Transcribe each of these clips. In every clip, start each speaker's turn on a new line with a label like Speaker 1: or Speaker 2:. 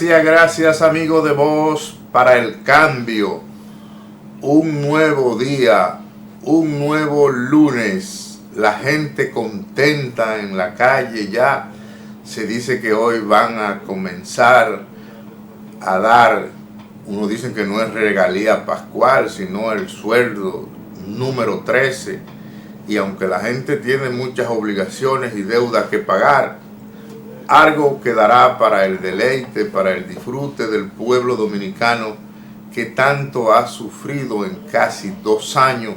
Speaker 1: Gracias amigos de Voz para el Cambio. Un nuevo día, un nuevo lunes. La gente contenta en la calle ya. Se dice que hoy van a comenzar a dar, unos dicen que no es regalía pascual, sino el sueldo número 13. Y aunque la gente tiene muchas obligaciones y deudas que pagar, algo quedará para el deleite, para el disfrute del pueblo dominicano que tanto ha sufrido en casi 2 años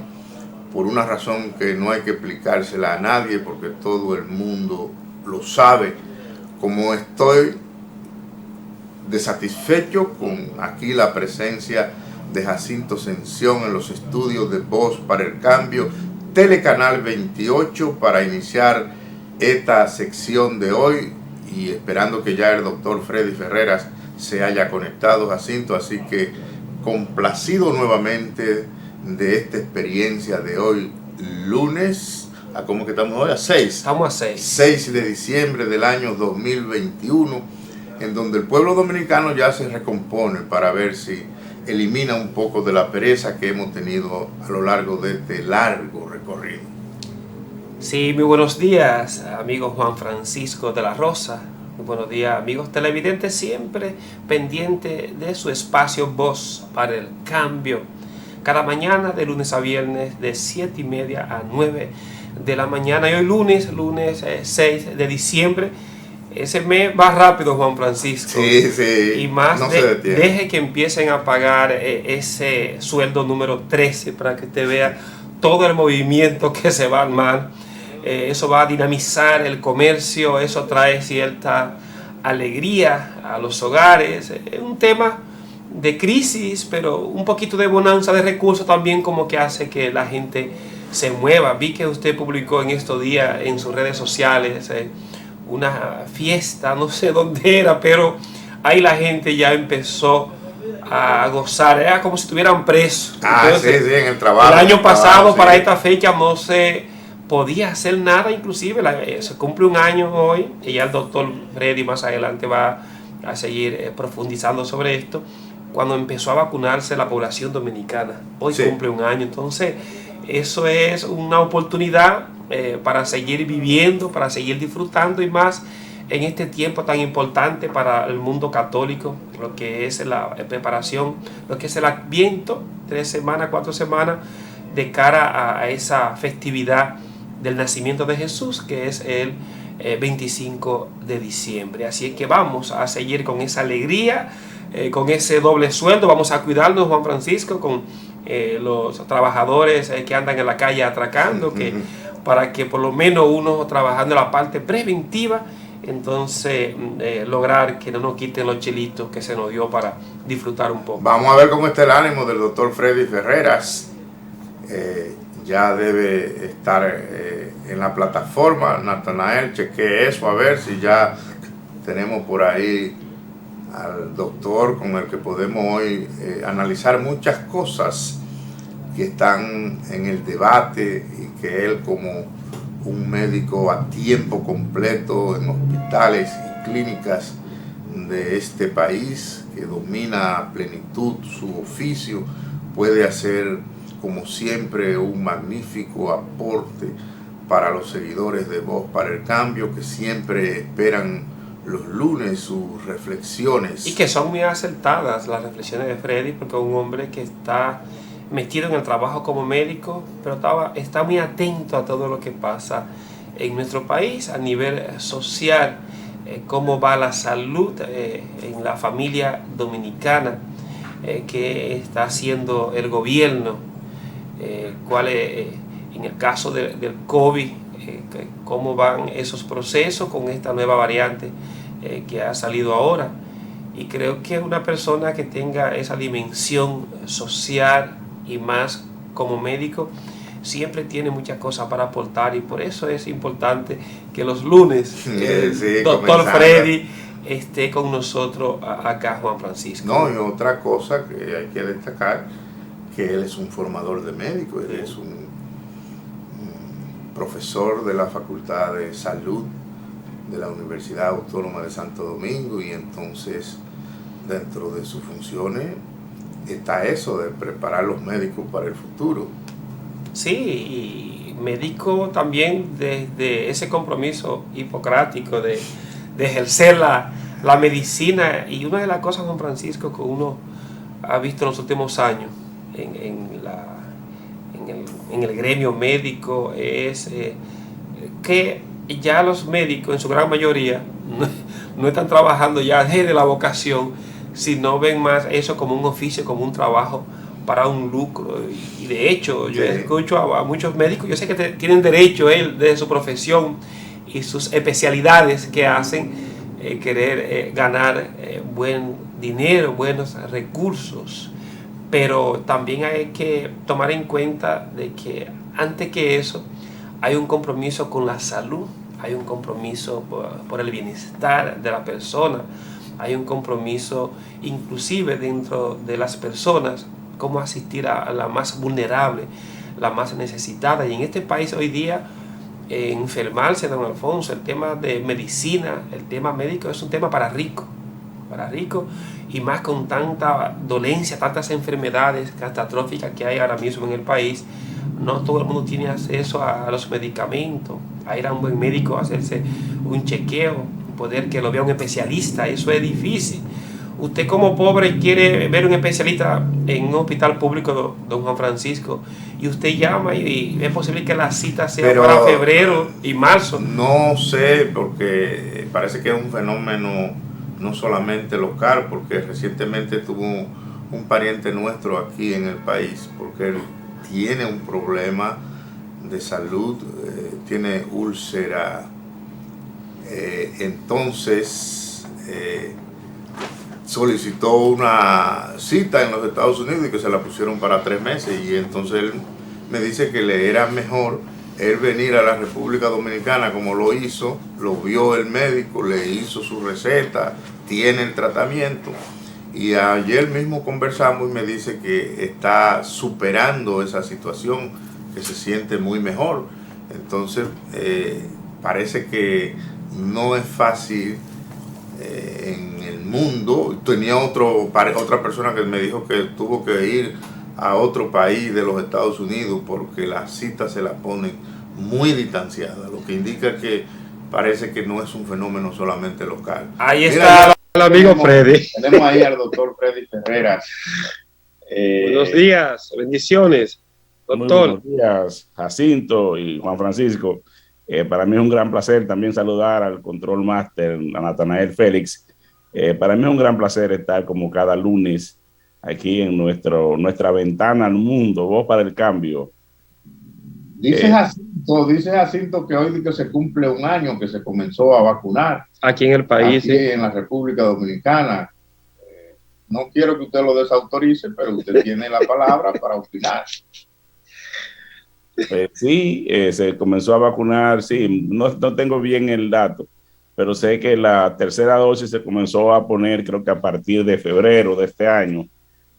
Speaker 1: por una razón que no hay que explicársela a nadie porque todo el mundo lo sabe. Como estoy desatisfecho con aquí la presencia de Jacinto Ascensión en los estudios de Voz para el Cambio, Telecanal 28, para iniciar esta sección de hoy, y esperando que ya el doctor Freddy Ferreras se haya conectado, Jacinto, así que complacido nuevamente de esta experiencia de hoy, lunes, ¿a cómo que estamos hoy? A 6.
Speaker 2: Estamos a 6.
Speaker 1: 6 de diciembre del año 2021, en donde el pueblo dominicano ya se recompone para ver si elimina un poco de la pereza que hemos tenido a lo largo de este largo recorrido.
Speaker 2: Sí, muy buenos días, amigo Juan Francisco de la Rosa. Muy buenos días, amigos televidentes, siempre pendiente de su espacio Voz para el Cambio. Cada mañana, de lunes a viernes, de 7:30 a 9 de la mañana. Y hoy lunes 6 de diciembre. Ese mes va rápido, Juan Francisco.
Speaker 1: Sí.
Speaker 2: Y más
Speaker 1: no
Speaker 2: deje que empiecen a pagar ese sueldo número 13 para que usted vea todo el movimiento que se va a armar. Eso va a dinamizar el comercio, eso trae cierta alegría a los hogares. Es un tema de crisis, pero un poquito de bonanza de recursos también como que hace que la gente se mueva. Vi que usted publicó en estos días en sus redes sociales una fiesta, no sé dónde era, pero ahí la gente ya empezó a gozar, era como si estuvieran presos.
Speaker 1: Entonces, sí, en el trabajo.
Speaker 2: El año pasado, para esta fecha, no se podía hacer nada, inclusive se cumple un año hoy, y ya el doctor Freddy más adelante va a seguir profundizando sobre esto, cuando empezó a vacunarse la población dominicana. Hoy cumple un año, entonces eso es una oportunidad para seguir viviendo, para seguir disfrutando, y más en este tiempo tan importante para el mundo católico, lo que es la preparación, lo que es el Adviento, 3 semanas, 4 semanas, de cara a esa festividad del nacimiento de Jesús, que es el 25 de diciembre. Así es que vamos a seguir con esa alegría, con ese doble sueldo. Vamos a cuidarnos, Juan Francisco, con los trabajadores que andan en la calle atracando, para que por lo menos uno trabajando en la parte preventiva, entonces lograr que no nos quiten los chelitos que se nos dio para disfrutar un poco.
Speaker 1: Vamos a ver cómo está el ánimo del doctor Freddy Ferreras. Ya debe estar en la plataforma. Natanael, cheque eso, a ver si ya tenemos por ahí al doctor con el que podemos hoy analizar muchas cosas que están en el debate, y que él, como un médico a tiempo completo en hospitales y clínicas de este país, que domina a plenitud su oficio, puede hacer como siempre un magnífico aporte para los seguidores de Voz para el Cambio, que siempre esperan los lunes sus reflexiones.
Speaker 2: Y que son muy acertadas las reflexiones de Freddy, porque es un hombre que está metido en el trabajo como médico, pero está muy atento a todo lo que pasa en nuestro país a nivel social, cómo va la salud en la familia dominicana, qué está haciendo el gobierno, cuál en el caso del COVID, cómo van esos procesos con esta nueva variante que ha salido ahora. Y creo que una persona que tenga esa dimensión social, y más como médico, siempre tiene muchas cosas para aportar, y por eso es importante que los lunes el doctor Freddy esté con nosotros acá, Juan Francisco.
Speaker 1: No, y otra cosa que hay que destacar, que él es un formador de médicos, él es un profesor de la Facultad de Salud de la Universidad Autónoma de Santo Domingo, y entonces dentro de sus funciones está eso de preparar los médicos para el futuro.
Speaker 2: Sí, y médico también desde ese compromiso hipocrático de ejercer la medicina. Y una de las cosas, Juan Francisco, que uno ha visto en los últimos años en el gremio médico es que ya los médicos en su gran mayoría no están trabajando ya desde la vocación, sino ven más eso como un oficio, como un trabajo para un lucro. Y de hecho yo escucho a muchos médicos, yo sé que tienen derecho de su profesión y sus especialidades que hacen querer ganar buen dinero, buenos recursos, pero también hay que tomar en cuenta de que antes que eso hay un compromiso con la salud, hay un compromiso por el bienestar de la persona, hay un compromiso inclusive dentro de las personas, cómo asistir a la más vulnerable, la más necesitada. Y en este país hoy día, enfermarse, don Alfonso, el tema de medicina, el tema médico es un tema para ricos, y más con tanta dolencia, tantas enfermedades catastróficas que hay ahora mismo en el país. No todo el mundo tiene acceso a los medicamentos, a ir a un buen médico, a hacerse un chequeo, poder que lo vea un especialista, eso es difícil. Usted como pobre quiere ver un especialista en un hospital público, don Juan Francisco, y usted llama y es posible que la cita sea para febrero y marzo.
Speaker 1: No sé, porque parece que es un fenómeno no solamente local, porque recientemente tuvo un pariente nuestro aquí en el país, porque él tiene un problema de salud, tiene úlcera, entonces solicitó una cita en los Estados Unidos y que se la pusieron para 3 meses, y entonces él me dice que le era mejor él venir a la República Dominicana, como lo hizo, lo vio el médico, le hizo su receta, tiene el tratamiento, y ayer mismo conversamos y me dice que está superando esa situación, que se siente muy mejor. Entonces parece que no es fácil en el mundo. Tenía otra persona que me dijo que tuvo que ir a otro país de los Estados Unidos porque las citas se las ponen muy distanciadas, lo que indica que parece que no es un fenómeno solamente local.
Speaker 2: Ahí está el amigo Freddy.
Speaker 1: Tenemos ahí al doctor Freddy Ferreras.
Speaker 2: Buenos días, bendiciones, doctor.
Speaker 3: Muy buenos días, Jacinto y Juan Francisco. Para mí es un gran placer también saludar al Control Master, a Natanael Félix. Para mí es un gran placer estar como cada lunes aquí en nuestra ventana al mundo, Voz para el Cambio.
Speaker 1: Dice Jacinto que hoy que se cumple un año que se comenzó a vacunar.
Speaker 2: Aquí en el país.
Speaker 1: Aquí en la República Dominicana. No quiero que usted lo desautorice, pero usted tiene la palabra para opinar.
Speaker 3: Sí, se comenzó a vacunar, sí, no tengo bien el dato, pero sé que la tercera dosis se comenzó a poner creo que a partir de febrero de este año,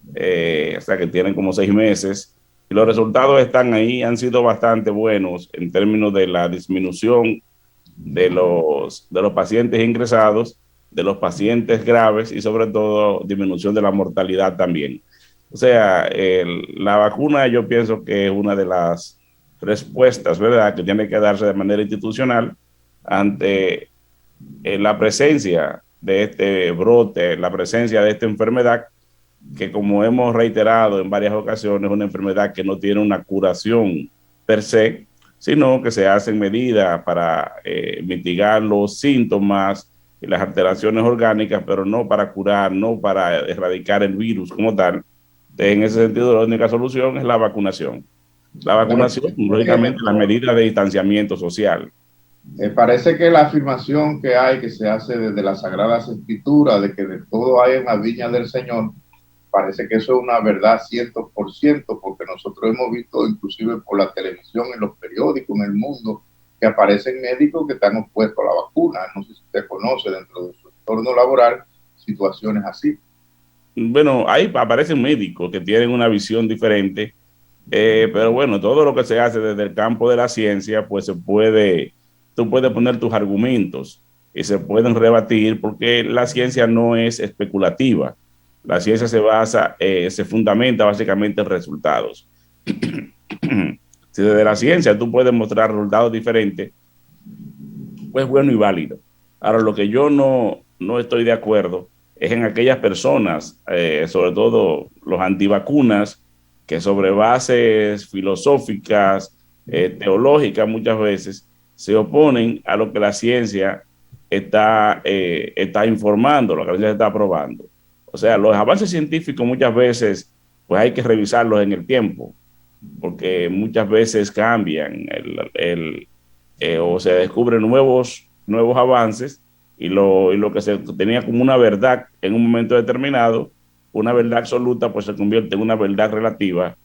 Speaker 3: o sea que tienen como 6 meses, y los resultados están ahí, han sido bastante buenos en términos de la disminución de los pacientes ingresados, de los pacientes graves y sobre todo disminución de la mortalidad también. O sea, la vacuna yo pienso que es una de las respuestas, ¿verdad?, que tiene que darse de manera institucional ante la presencia de este brote, la presencia de esta enfermedad, que como hemos reiterado en varias ocasiones, es una enfermedad que no tiene una curación per se, sino que se hacen medidas para mitigar los síntomas y las alteraciones orgánicas, pero no para curar, no para erradicar el virus como tal. En ese sentido, la única solución es la vacunación. La vacunación, lógicamente, las medidas de distanciamiento social.
Speaker 1: Parece que la afirmación que se hace desde las Sagradas Escrituras de que de todo hay en la viña del Señor, parece que eso es una verdad 100%, porque nosotros hemos visto inclusive por la televisión, en los periódicos, en el mundo, que aparecen médicos que están opuestos a la vacuna. No sé si usted conoce dentro de su entorno laboral situaciones así.
Speaker 3: Bueno, ahí aparecen médicos que tienen una visión diferente, pero bueno, todo lo que se hace desde el campo de la ciencia, pues tú puedes poner tus argumentos. y se pueden rebatir porque la ciencia no es especulativa. La ciencia se fundamenta básicamente en resultados. Si desde la ciencia tú puedes mostrar resultados diferentes, pues bueno y válido. Ahora, lo que yo no estoy de acuerdo es en aquellas personas, sobre todo los antivacunas, que sobre bases filosóficas, teológicas muchas veces, se oponen a lo que la ciencia está informando, lo que la ciencia está probando. O sea, los avances científicos muchas veces pues hay que revisarlos en el tiempo, porque muchas veces cambian o se descubren nuevos avances y lo que se tenía como una verdad en un momento determinado, una verdad absoluta, pues se convierte en una verdad relativa,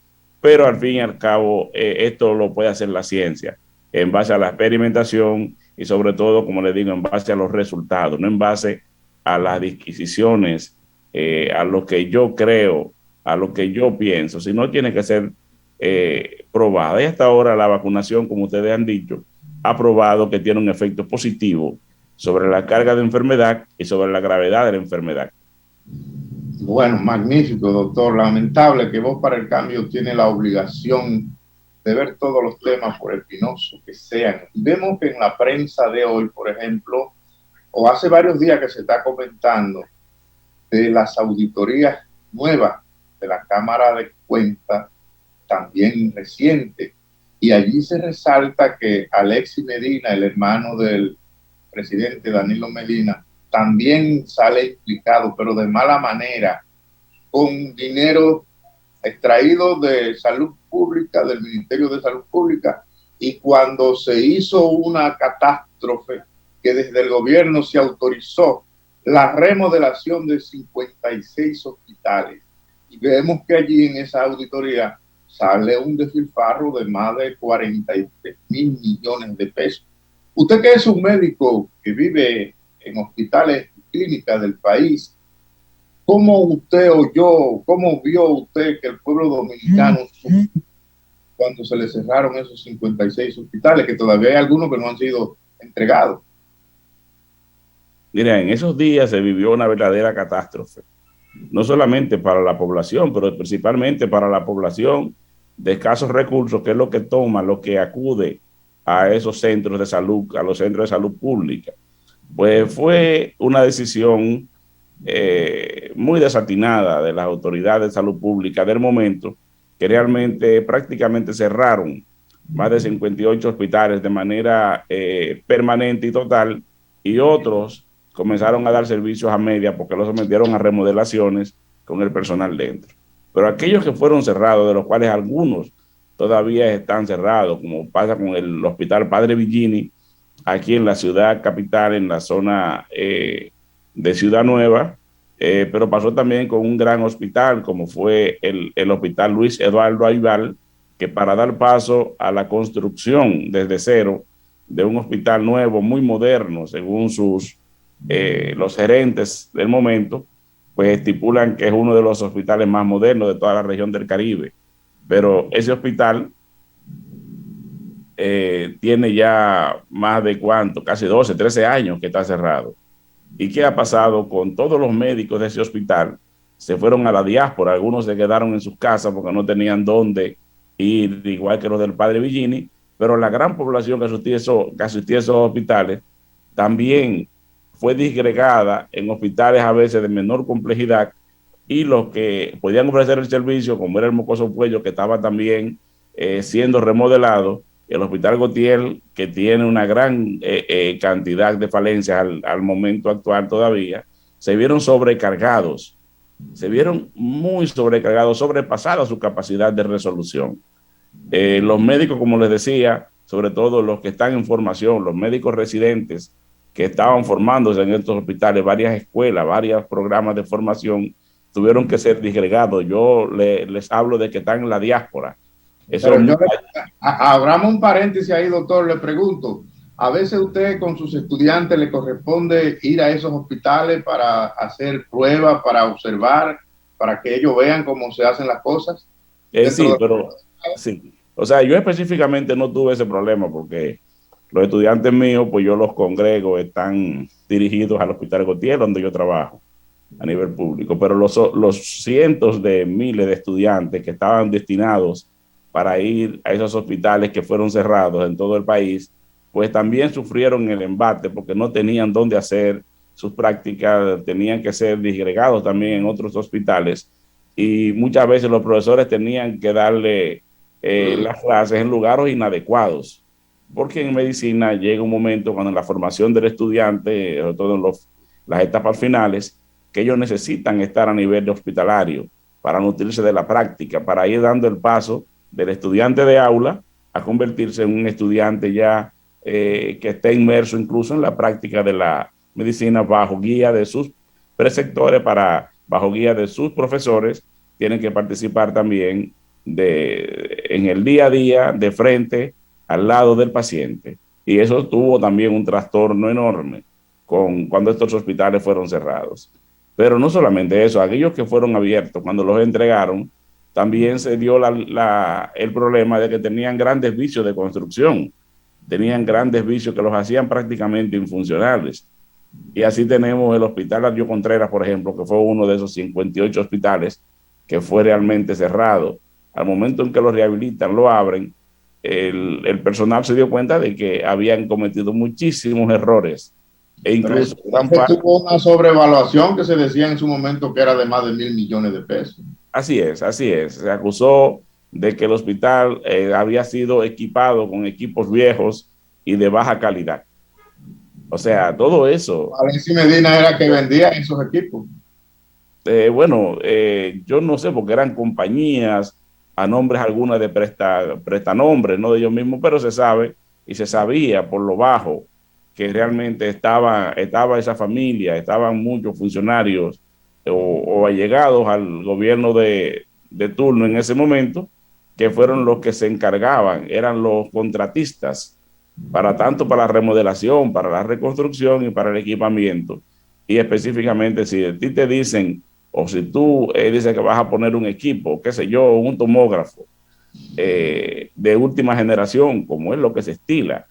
Speaker 3: pero al fin y al cabo esto lo puede hacer la ciencia en base a la experimentación y sobre todo, como le digo, en base a los resultados, no en base a las disquisiciones, a lo que yo creo, a lo que yo pienso, sino tiene que ser probada. Y hasta ahora la vacunación, como ustedes han dicho, ha probado que tiene un efecto positivo sobre la carga de enfermedad y sobre la gravedad de la enfermedad.
Speaker 1: Bueno, magnífico, doctor. Lamentable que Voz para el Cambio tiene la obligación de ver todos los temas, por espinosos que sean. Y vemos que en la prensa de hoy, por ejemplo, o hace varios días que se está comentando de las auditorías nuevas de la Cámara de Cuentas, también reciente, y allí se resalta que Alexis Medina, el hermano del presidente Danilo Medina, también sale implicado, pero de mala manera, con dinero extraído de salud pública, del Ministerio de Salud Pública, y cuando se hizo una catástrofe que desde el gobierno se autorizó la remodelación de 56 hospitales, y vemos que allí en esa auditoría sale un despilfarro de más de 43 mil millones de pesos. Usted que es un médico que vive en hospitales y clínicas del país, ¿cómo usted oyó, cómo vio usted que el pueblo dominicano cuando se le cerraron esos 56 hospitales, que todavía hay algunos que no han sido entregados?
Speaker 3: Mira, en esos días se vivió una verdadera catástrofe, no solamente para la población, pero principalmente para la población de escasos recursos, que es lo que toma, lo que acude a esos centros de salud, a los centros de salud pública. Pues fue una decisión muy desatinada de las autoridades de salud pública del momento, que realmente prácticamente cerraron más de 58 hospitales de manera permanente y total, y otros comenzaron a dar servicios a media porque los sometieron a remodelaciones con el personal dentro. Pero aquellos que fueron cerrados, de los cuales algunos todavía están cerrados, como pasa con el Hospital Padre Villini, aquí en la ciudad capital, en la zona de Ciudad Nueva, pero pasó también con un gran hospital, como fue el Hospital Luis Eduardo Aybar, que para dar paso a la construcción desde cero de un hospital nuevo, muy moderno, según los gerentes del momento, pues estipulan que es uno de los hospitales más modernos de toda la región del Caribe. Pero ese hospital tiene ya más de casi 12, 13 años que está cerrado. ¿Y qué ha pasado con todos los médicos de ese hospital? Se fueron a la diáspora, algunos se quedaron en sus casas porque no tenían dónde ir, igual que los del Padre Villini, pero la gran población que asistía a esos hospitales también fue disgregada en hospitales a veces de menor complejidad, y los que podían ofrecer el servicio, como era el Mocoso Puello, que estaba también siendo remodelado, el Hospital Gautier, que tiene una gran cantidad de falencias al momento actual todavía, se vieron sobrecargados, se vieron muy sobrecargados, sobrepasadas su capacidad de resolución. Los médicos, como les decía, sobre todo los que están en formación, los médicos residentes que estaban formándose en estos hospitales, varias escuelas, varios programas de formación, tuvieron que ser disgregados. Yo les hablo de que están en la diáspora.
Speaker 1: Abramos un paréntesis ahí, doctor, le pregunto, a veces usted con sus estudiantes le corresponde ir a esos hospitales para hacer pruebas, para observar, para que ellos vean cómo se hacen las cosas.
Speaker 3: Sí, pero sí. O sea, yo específicamente no tuve ese problema porque Los estudiantes míos, pues yo los congrego, están dirigidos al Hospital Gautier, donde yo trabajo a nivel público, pero los cientos de miles de estudiantes que estaban destinados para ir a esos hospitales que fueron cerrados en todo el país, pues también sufrieron el embate porque no tenían dónde hacer sus prácticas, tenían que ser disgregados también en otros hospitales y muchas veces los profesores tenían que darle las clases en lugares inadecuados, porque en medicina llega un momento cuando en la formación del estudiante, sobre todo en las etapas finales, que ellos necesitan estar a nivel de hospitalario para nutrirse de la práctica, para ir dando el paso del estudiante de aula a convertirse en un estudiante ya que esté inmerso incluso en la práctica de la medicina bajo guía de sus preceptores, bajo guía de sus profesores, tienen que participar también en el día a día de frente al lado del paciente. Y eso tuvo también un trastorno enorme cuando estos hospitales fueron cerrados. Pero no solamente eso, aquellos que fueron abiertos, cuando los entregaron, también se dio el problema de que tenían grandes vicios de construcción, tenían grandes vicios que los hacían prácticamente infuncionales. Y así tenemos el Hospital Ario Contreras, por ejemplo, que fue uno de esos 58 hospitales que fue realmente cerrado. Al momento en que lo rehabilitan, lo abren, el personal se dio cuenta de que habían cometido muchísimos errores. E incluso
Speaker 1: tuvo una sobrevaluación que se decía en su momento que era de más de 1.000 millones de pesos.
Speaker 3: Así es, así es. Se acusó de que el hospital había sido equipado con equipos viejos y de baja calidad. O sea, todo eso.
Speaker 1: Valencia Medina era que vendía esos equipos.
Speaker 3: Bueno, yo no sé, porque eran compañías a nombres algunas de prestanombres, no de ellos mismos, pero se sabe y se sabía por lo bajo que realmente estaba esa familia, estaban muchos funcionarios o allegados al gobierno de turno en ese momento, que fueron los que se encargaban, eran los contratistas, tanto para la remodelación, para la reconstrucción y para el equipamiento. Y específicamente, si a ti te dicen, o si tú dices que vas a poner un equipo, qué sé yo, un tomógrafo de última generación, como es lo que se estila.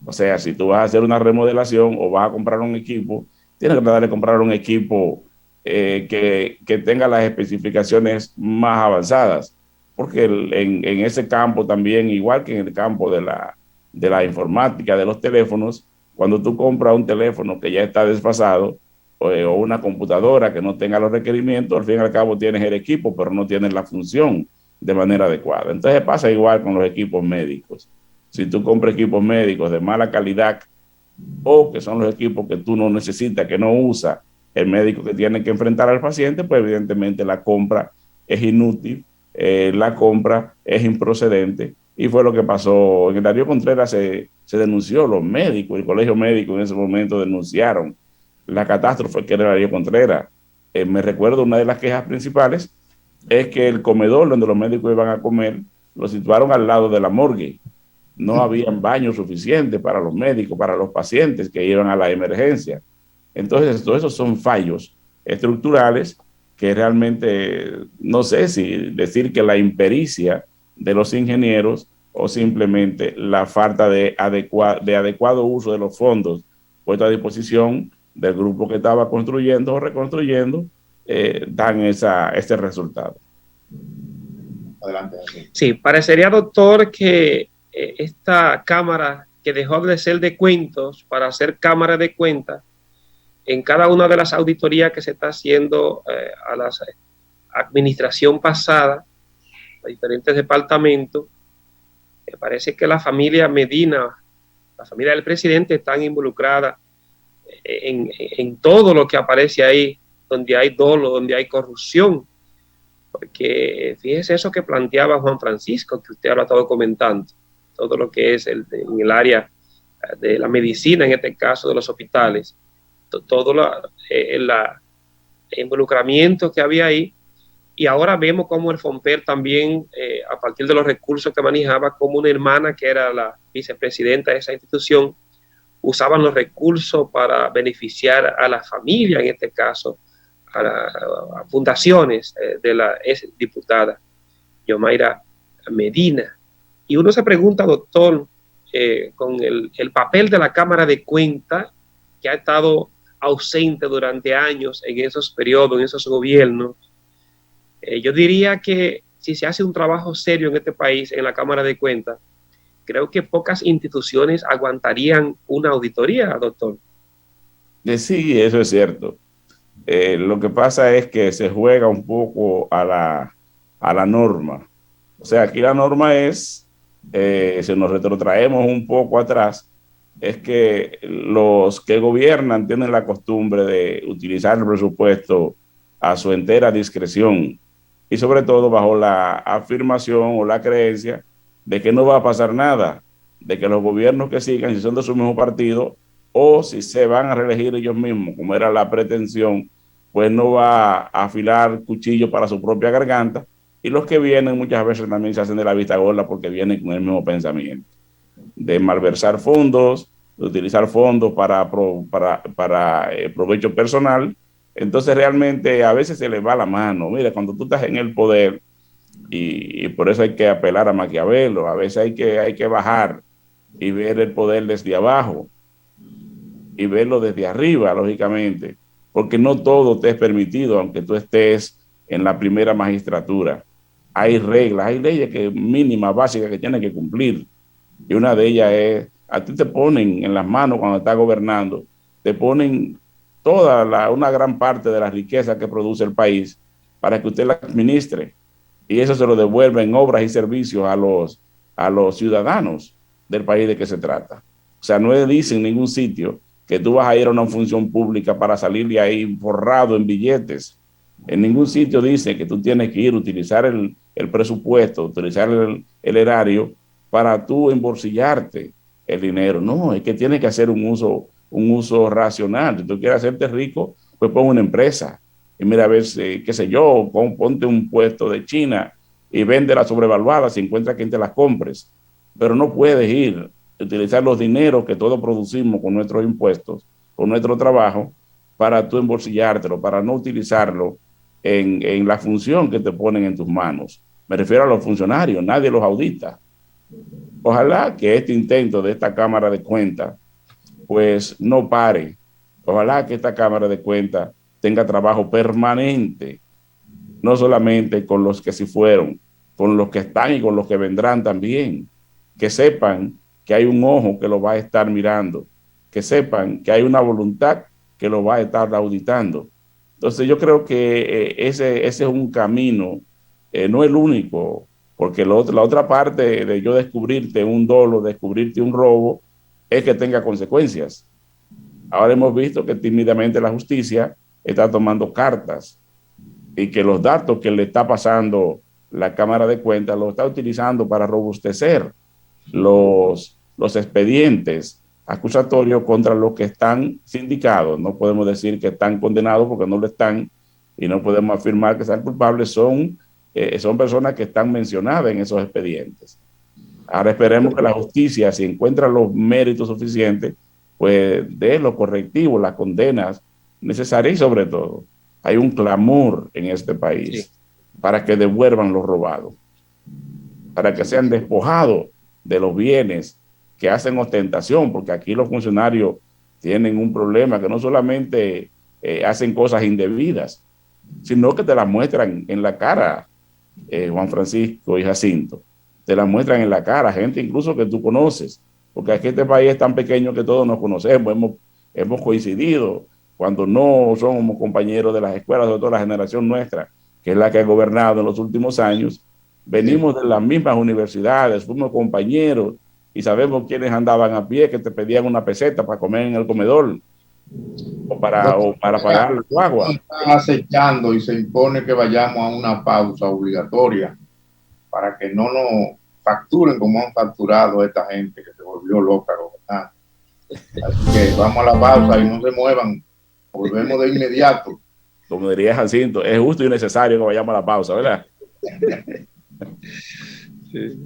Speaker 3: O sea, si tú vas a hacer una remodelación o vas a comprar un equipo, tienes que tratar de comprar un equipo que tenga las especificaciones más avanzadas, porque en ese campo también, igual que en el campo de la informática, de los teléfonos, cuando tú compras un teléfono que ya está desfasado o una computadora que no tenga los requerimientos, al fin y al cabo tienes el equipo, pero no tienes la función de manera adecuada. Entonces pasa igual con los equipos médicos. Si tú compras equipos médicos de mala calidad o que son los equipos que tú no necesitas, que no usa el médico que tiene que enfrentar al paciente, pues evidentemente la compra es inútil, la compra es improcedente. Y fue lo que pasó. En el Darío Contreras se denunció, los médicos, el colegio médico en ese momento denunciaron la catástrofe que era el Darío Contreras. Me recuerdo una de las quejas principales es que el comedor donde los médicos iban a comer lo situaron al lado de la morgue. No habían baños suficientes para los médicos, para los pacientes que iban a la emergencia. Entonces, todos esos son fallos estructurales que realmente no sé si decir que la impericia de los ingenieros o simplemente la falta de adecuado uso de los fondos puestos a disposición del grupo que estaba construyendo o reconstruyendo, dan ese resultado.
Speaker 1: Adelante.
Speaker 2: Sí, parecería, doctor, que esta cámara que dejó de ser de cuentos para ser cámara de cuentas, en cada una de las auditorías que se está haciendo a la administración pasada, a diferentes departamentos, parece que la familia Medina, la familia del presidente, están involucradas en todo lo que aparece ahí, donde hay dolo, donde hay corrupción. Porque fíjese eso que planteaba Juan Francisco, que usted ahora ha estado comentando, todo lo que es en el área de la medicina, en este caso de los hospitales, todo el involucramiento que había ahí. Y ahora vemos cómo el FONPER también, a partir de los recursos que manejaba, como una hermana que era la vicepresidenta de esa institución, usaban los recursos para beneficiar a la familia, en este caso, a fundaciones de la ex diputada Yomaira Medina. Y uno se pregunta, doctor, con el papel de la Cámara de Cuentas, que ha estado ausente durante años en esos periodos, en esos gobiernos. Yo diría que si se hace un trabajo serio en este país, en la Cámara de Cuentas, creo que pocas instituciones aguantarían una auditoría, doctor.
Speaker 3: Sí, eso es cierto. Lo que pasa es que se juega un poco a la norma. O sea, aquí la norma es, si nos retrotraemos un poco atrás, es que los que gobiernan tienen la costumbre de utilizar el presupuesto a su entera discreción y sobre todo bajo la afirmación o la creencia de que no va a pasar nada, de que los gobiernos que sigan, si son de su mismo partido o si se van a reelegir ellos mismos, como era la pretensión, pues no va a afilar cuchillo para su propia garganta, y los que vienen muchas veces también se hacen de la vista gorda porque vienen con el mismo pensamiento de malversar fondos, de utilizar fondos para provecho personal. Entonces realmente a veces se les va la mano. Mira, cuando tú estás en el poder, y por eso hay que apelar a Maquiavelo, a veces hay que bajar y ver el poder desde abajo y verlo desde arriba, lógicamente, porque no todo te es permitido, aunque tú estés en la primera magistratura. Hay reglas, hay leyes mínimas, básicas que tienes que cumplir. Y una de ellas es, a ti te ponen en las manos cuando estás gobernando, te ponen una gran parte de la riqueza que produce el país para que usted la administre. Y eso se lo devuelve en obras y servicios a los ciudadanos del país de que se trata. O sea, no dice en ningún sitio que tú vas a ir a una función pública para salir de ahí forrado en billetes. En ningún sitio dice que tú tienes que ir a utilizar el presupuesto, utilizar el erario para tú embolsillarte el dinero. No, es que tienes que hacer un uso racional. Si tú quieres hacerte rico, pues pon una empresa. Y mira, a ver, qué sé yo, ponte un puesto de China y vende la sobrevaluada si encuentras quien te las compres. Pero no puedes ir a utilizar los dineros que todos producimos con nuestros impuestos, con nuestro trabajo, para tú embolsillártelo, para no utilizarlo en la función que te ponen en tus manos. Me refiero a los funcionarios, nadie los audita. Ojalá que este intento de esta Cámara de Cuentas pues no pare. Ojalá que esta Cámara de Cuentas tenga trabajo permanente, no solamente con los que se fueron, con los que están y con los que vendrán también. Que sepan que hay un ojo que lo va a estar mirando, que sepan que hay una voluntad que lo va a estar auditando. Entonces yo creo que ese es un camino, no el único, porque la otra parte de yo descubrirte un dolo, descubrirte un robo, es que tenga consecuencias. Ahora hemos visto que tímidamente la justicia está tomando cartas y que los datos que le está pasando la Cámara de Cuentas lo está utilizando para robustecer los expedientes acusatorios contra los que están sindicados. No podemos decir que están condenados porque no lo están y no podemos afirmar que sean culpables. Son personas que están mencionadas en esos expedientes. Ahora esperemos que la justicia, si encuentra los méritos suficientes, pues dé los correctivos, las condenas necesarias y sobre todo hay un clamor en este país para que devuelvan lo robado, para que sean despojados de los bienes que hacen ostentación, porque aquí los funcionarios tienen un problema que no solamente hacen cosas indebidas, sino que te las muestran en la cara, Juan Francisco y Jacinto, te las muestran en la cara, gente incluso que tú conoces, porque aquí este país es tan pequeño que todos nos conocemos, hemos coincidido, cuando no somos compañeros de las escuelas, sobre todo la generación nuestra, que es la que ha gobernado en los últimos años, venimos de las mismas universidades, fuimos compañeros y sabemos quiénes andaban a pie, que te pedían una peseta para comer en el comedor o para pagar el agua.
Speaker 1: Está acechando y se impone que vayamos a una pausa obligatoria para que no nos facturen como han facturado a esta gente que se volvió loca gobernando. Así que vamos a la pausa y no se muevan, volvemos de inmediato.
Speaker 3: Como diría Jacinto, es justo y necesario que vayamos a la pausa, ¿verdad?
Speaker 2: Sí.